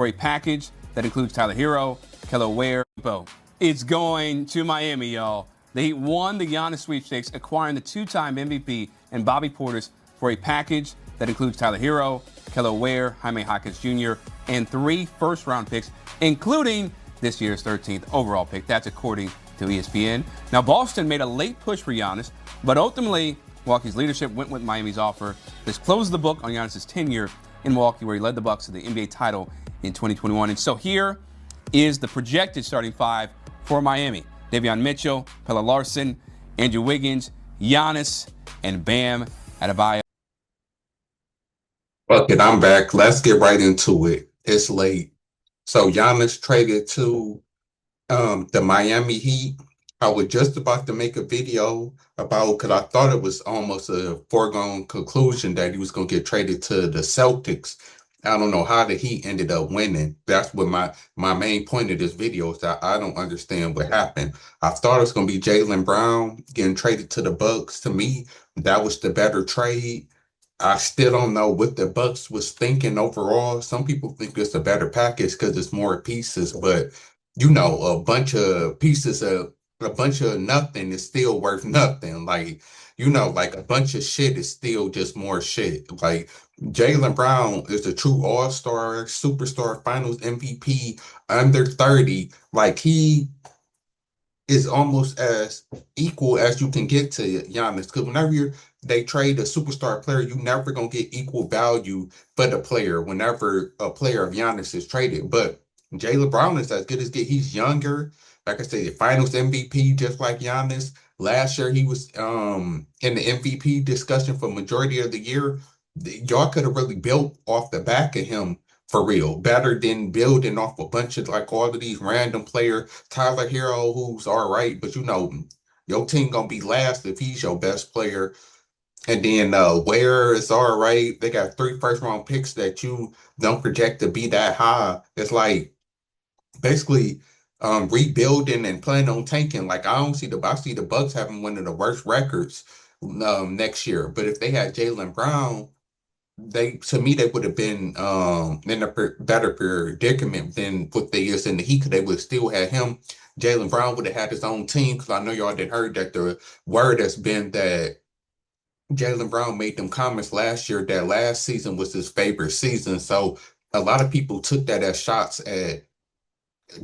for a package that includes Tyler Hero, Kello Ware, It's going to Miami, y'all. The Heat won the Giannis sweepstakes, acquiring the two-time MVP and Bobby Portis for a package that includes Tyler Hero, Kello Ware, Jaime Jaquez Jr., and 3 first-round picks, including this year's 13th overall pick. That's according to ESPN. Now, Boston made a late push for Giannis, but ultimately, Milwaukee's leadership went with Miami's offer. This closed the book on Giannis' tenure in Milwaukee, where he led the Bucks to the NBA title in 2021. And so here is the projected starting 5 for Miami: Davion Mitchell, Pelle Larsson, Andrew Wiggins, Giannis, and Bam Adebayo. Fuck it, I'm back. Let's get right into it. It's late. So Giannis traded to the Miami Heat. I was just about to make a video about, because I thought it was almost a foregone conclusion that he was going to get traded to the Celtics. I don't know how the Heat ended up winning. That's what my main point of this video is, that I don't understand what happened. I thought it was going to be Jaylen Brown getting traded to the Bucks. To me, that was the better trade. I still don't know what the Bucks was thinking overall. Some people think it's a better package because it's more pieces, but a bunch of pieces of a bunch of nothing is still worth nothing. Like, like a bunch of shit is still just more shit. Like, Jaylen Brown is a true all-star, superstar, finals MVP, under 30. Like, he is almost as equal as you can get to Giannis. Because whenever they trade a superstar player, you never gonna get equal value for the player whenever a player of Giannis is traded. But Jaylen Brown is as good as get. He's younger. Like I said, the finals MVP, just like Giannis. Last year, he was in the MVP discussion for majority of the year. Y'all could have really built off the back of him for real, better than building off a bunch of like all of these random players. Tyler Hero, who's all right, but your team gonna be last if he's your best player. And then Ware is all right. They got 3 first-round picks that you don't project to be that high. It's like basically rebuilding and planning on tanking. Like, I see the Bucks having one of the worst records next year. But if they had Jaylen Brown, to me they would have been in a better predicament than what they is in the Heat, because they would have still had him. Jaylen Brown would have had his own team, because I know y'all did heard that the word has been that Jaylen Brown made them comments last year that last season was his favorite season. So a lot of people took that as shots at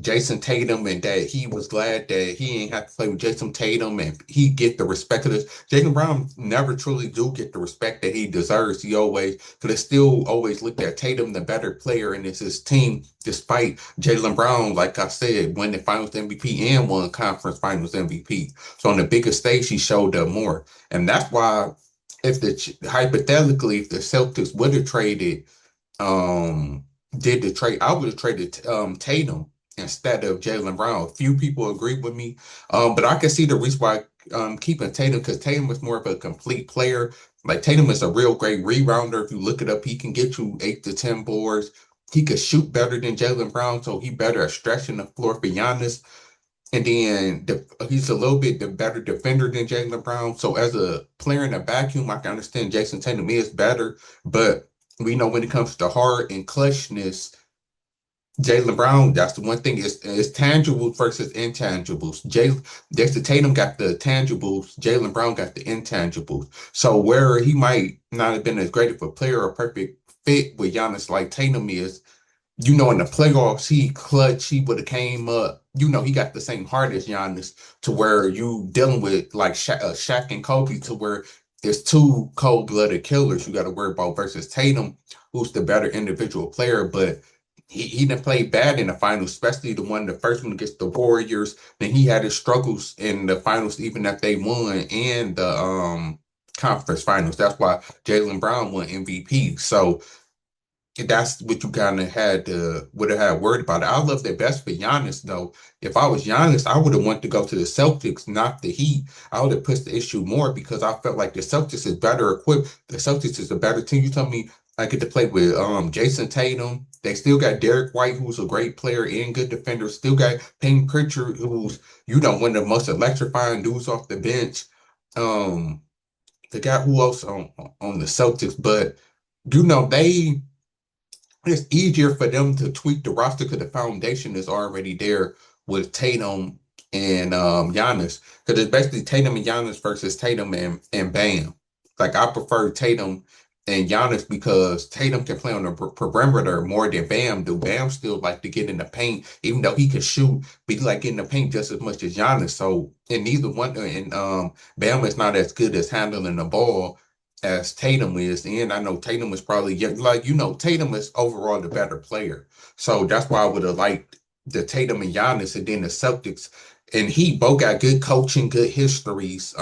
Jason Tatum, and that he was glad that he ain't have to play with Jason Tatum and he get the respect of this. Jaylen Brown never truly do get the respect that he deserves. He always, because they still always looked at Tatum the better player, and it's his team, despite Jaylen Brown, like I said, won the finals MVP and won conference finals MVP. So on the biggest stage, he showed up more. And that's why hypothetically, if the Celtics would have traded, did the trade, I would have traded Tatum instead of Jaylen Brown. A few people agree with me, but I can see the reason why keeping Tatum, because Tatum is more of a complete player. Like, Tatum is a real great rebounder. If you look it up, he can get you 8 to 10 boards. He could shoot better than Jaylen Brown, so he better at stretching the floor for Giannis. And then he's a little bit the better defender than Jaylen Brown. So as a player in a vacuum, I can understand Jason Tatum is better, but we know when it comes to heart and clutchness, Jaylen Brown, that's the one thing, is tangibles versus intangibles. Jason Tatum got the tangibles, Jaylen Brown got the intangibles. So where he might not have been as great of a player or perfect fit with Giannis like Tatum is, in the playoffs, he clutch, he would have came up. He got the same heart as Giannis, to where you dealing with like Shaq and Kobe, to where there's 2 cold-blooded killers you got to worry about, versus Tatum, who's the better individual player, but he didn't play bad in the finals, especially the first one against the Warriors. Then he had his struggles in the finals, even if they won, and the conference finals. That's why Jaylen Brown won MVP. So that's what you kind of would have had worried about. I love the best for Giannis, though. If I was Giannis, I would have wanted to go to the Celtics, not the Heat. I would have pushed the issue more, because I felt like the Celtics is better equipped. The Celtics is a better team. You tell me I get to play with Jason Tatum. They still got Derek White, who's a great player and good defender. Still got Payne Pritchard, who's one of the most electrifying dudes off the bench. The guy who else on the Celtics, but they it's easier for them to tweak the roster because the foundation is already there with Tatum and Giannis. Because it's basically Tatum and Giannis versus Tatum and Bam. Like I prefer Tatum and Giannis because Tatum can play on the perimeter more than Bam do. Bam still like to get in the paint, even though he can shoot, but he like getting the paint just as much as Giannis. So and neither one and Bam is not as good as handling the ball as Tatum is. And I know Tatum is probably like Tatum is overall the better player. So that's why I would have liked the Tatum and Giannis and then the Celtics. And he both got good coaching, good histories.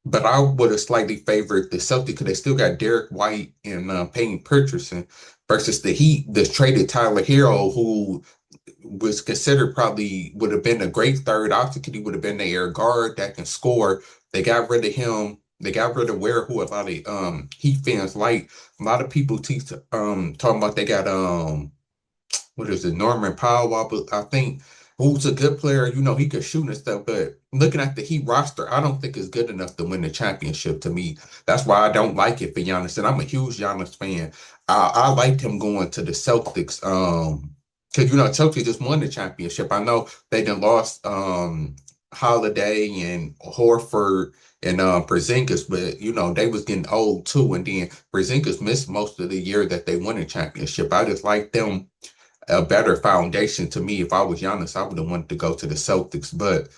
But I would have slightly favored the Celtics because they still got Derek White and Peyton Pritchardson versus the Heat that traded Tyler Hero, who was considered probably would have been a great third option because he would have been the air guard that can score. They got rid of him. They got rid of Ware, who a lot of Heat fans like. A lot of people teach talking about they got what is it, Norman Powell, but I think who's a good player, he could shoot and stuff, but looking at the Heat roster, I don't think it's good enough to win the championship to me. That's why I don't like it for Giannis. And I'm a huge Giannis fan. I liked him going to the Celtics. Because Celtics just won the championship. I know they done lost Holiday and Horford and Porzingis, but they was getting old too. And then Porzingis missed most of the year that they won the championship. I just like them a better foundation to me. If I was Giannis, I would have wanted to go to the Celtics. But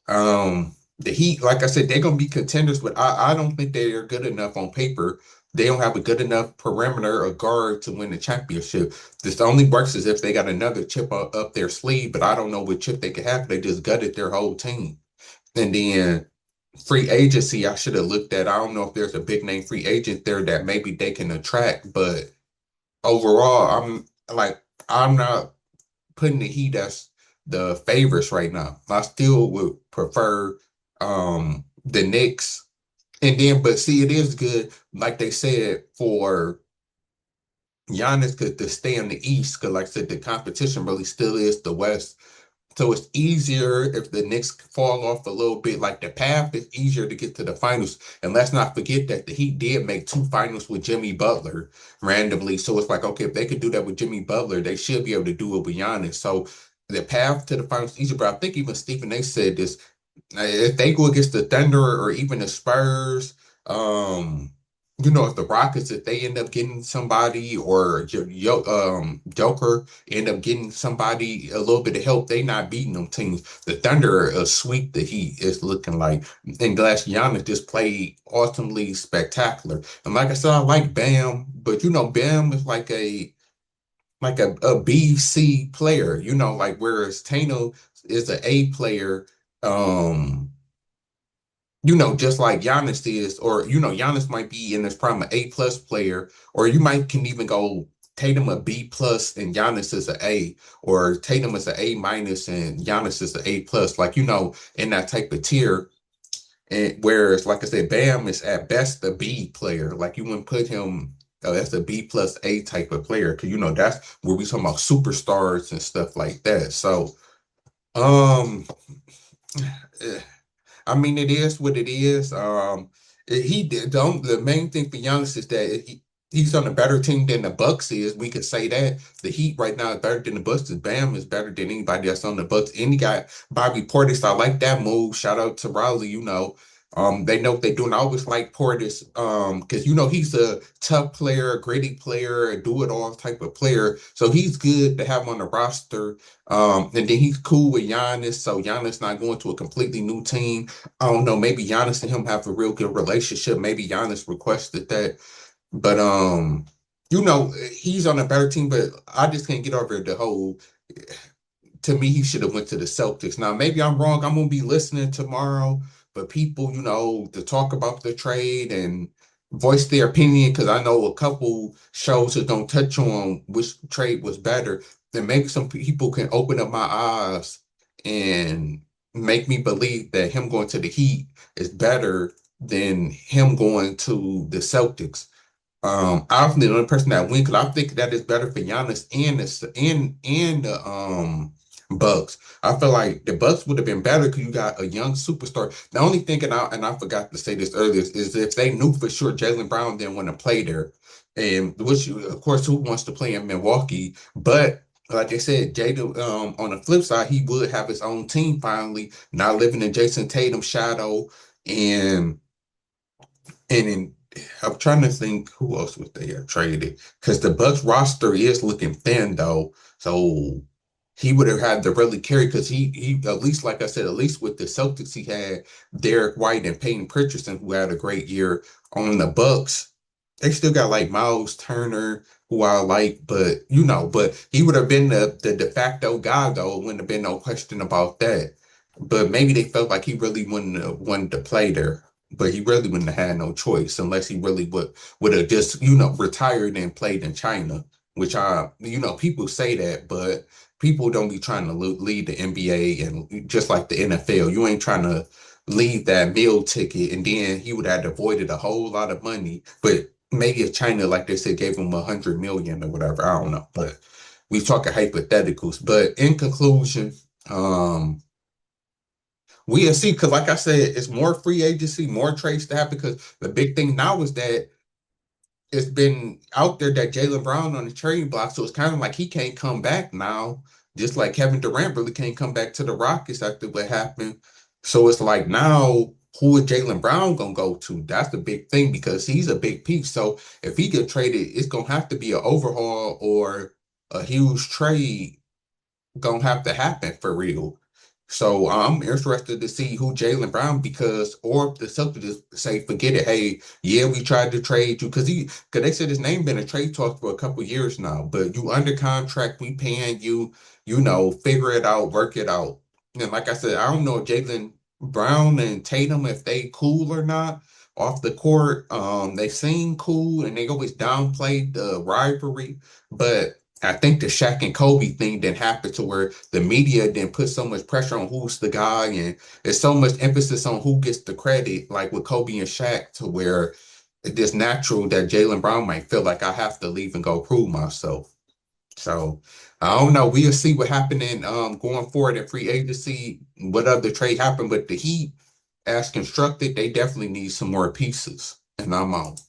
the Heat, like I said, they're gonna be contenders, but I don't think they are good enough on paper. They don't have a good enough perimeter or guard to win the championship. This only works as if they got another chip up their sleeve, but I don't know what chip they could have. They just gutted their whole team. And then free agency, I should have looked at. I don't know if there's a big name free agent there that maybe they can attract, but overall, I'm not putting the Heat as the favorites right now. I still would prefer the Knicks. And then, but see, it is good, like they said, for Giannis to stay in the East, because like I said, the competition really still is the West. So it's easier if the Knicks fall off a little bit. Like the path is easier to get to the finals. And let's not forget that the Heat did make two finals with Jimmy Butler randomly. So it's like, okay, if they could do that with Jimmy Butler, they should be able to do it with Giannis. So the path to the finals is easier. But I think even Stephen A said this. If they go against the Thunder or even the Spurs, um, if the Rockets, if they end up getting somebody or Joker end up getting somebody a little bit of help, they not beating them teams. The Thunder are a sweep the Heat is looking like. And Glass Giannis just played awesomely spectacular. And like I said, I like Bam, but Bam is like a B, C player, like whereas Tano is an A player. Um, just like Giannis is, or Giannis might be in his prime an A plus player, or you might can even go Tatum a B plus and Giannis is an A, or Tatum is an A minus and Giannis is an A plus, like in that type of tier. And whereas, like I said, Bam is at best a B player. Like you wouldn't put him that's a B plus A type of player, because that's where we talking about superstars and stuff like that. So um I mean, it is what it is. He don't. The main thing for Giannis is that he's on a better team than the Bucks is. We could say that the Heat right now is better than the Bucks. Bam is better than anybody that's on the Bucks. And he got Bobby Portis. I like that move. Shout out to Raleigh. They know what they're doing. I always like Portis, because he's a tough player, a gritty player, a do-it-all type of player. So he's good to have on the roster. And then he's cool with Giannis, so Giannis not going to a completely new team. I don't know, maybe Giannis and him have a real good relationship. Maybe Giannis requested that. But he's on a better team, but I just can't get over the whole to me, he should have went to the Celtics. Now, maybe I'm wrong. I'm gonna be listening tomorrow, but people, to talk about the trade and voice their opinion, because I know a couple shows that don't touch on which trade was better. Then maybe some people can open up my eyes and make me believe that him going to the Heat is better than him going to the Celtics. I don't think the only person that win, because I think that is better for Giannis and the Bucks. I feel like the Bucks would have been better because you got a young superstar. The only thing, and I forgot to say this earlier, is if they knew for sure Jaylen Brown didn't want to play there, and which of course who wants to play in Milwaukee? But like I said, Jada, on the flip side, he would have his own team finally, not living in Jason Tatum's shadow, and and I'm trying to think who else would they have traded because the Bucks roster is looking thin though, so he would have had to really carry because he at least like I said, at least with the Celtics he had Derek White and Peyton Pritchard who had a great year on the Bucks. They still got like Miles Turner, who I like, but but he would have been the de facto guy though. It wouldn't have been no question about that. But maybe they felt like he really wouldn't have wanted to play there. But he really wouldn't have had no choice unless he really would have just, retired and played in China, which people say that, but people don't be trying to lead the NBA and just like the NFL, you ain't trying to leave that meal ticket and then he would have avoided a whole lot of money. But maybe if China, like they said, gave him 100 million or whatever, I don't know. But we talking hypotheticals. But in conclusion, um, we'll see, because like I said, it's more free agency, more trade staff, because the big thing now is that it's been out there that Jaylen Brown on the trading block, so it's kind of like he can't come back now, just like Kevin Durant really can't come back to the Rockets after what happened. So it's like now, who is Jaylen Brown gonna go to? That's the big thing because he's a big piece. So if he get traded, it's gonna have to be an overhaul or a huge trade gonna have to happen for real. So I'm interested to see who Jaylen Brown because or if the Celtics just say forget it. Hey, yeah, we tried to trade you because they said his name been in trade talks for a couple years now, but you under contract, we paying you, figure it out, work it out. And like I said, I don't know if Jaylen Brown and Tatum if they cool or not off the court. They seem cool and they always downplay the rivalry, but I think the Shaq and Kobe thing didn't happen to where the media didn't put so much pressure on who's the guy, and there's so much emphasis on who gets the credit, like with Kobe and Shaq, to where it's just natural that Jaylen Brown might feel like I have to leave and go prove myself. So I don't know. We'll see what happening going forward in free agency, what other trade happened, but the Heat, as constructed, they definitely need some more pieces. And I'm out.